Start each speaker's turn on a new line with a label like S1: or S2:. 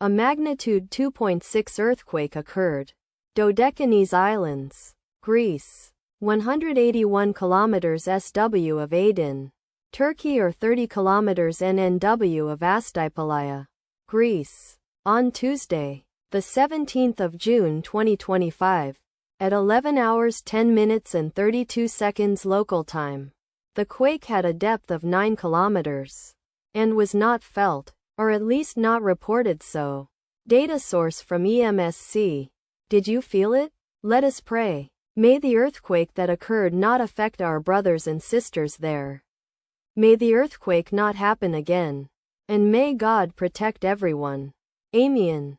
S1: A magnitude 2.6 earthquake occurred. Dodecanese Islands, Greece. 181 kilometers SW of Aydin, Turkey, or 30 kilometers NNW of Astypalaia, Greece. On Tuesday, the 17th of June 2025, at 11 hours 10 minutes and 32 seconds local time, the quake had a depth of 9 kilometers and was not felt, or at least not reported so. Data source from EMSC. Did you feel it? Let us pray. May the earthquake that occurred not affect our brothers and sisters there. May the earthquake not happen again. And may God protect everyone. Amen.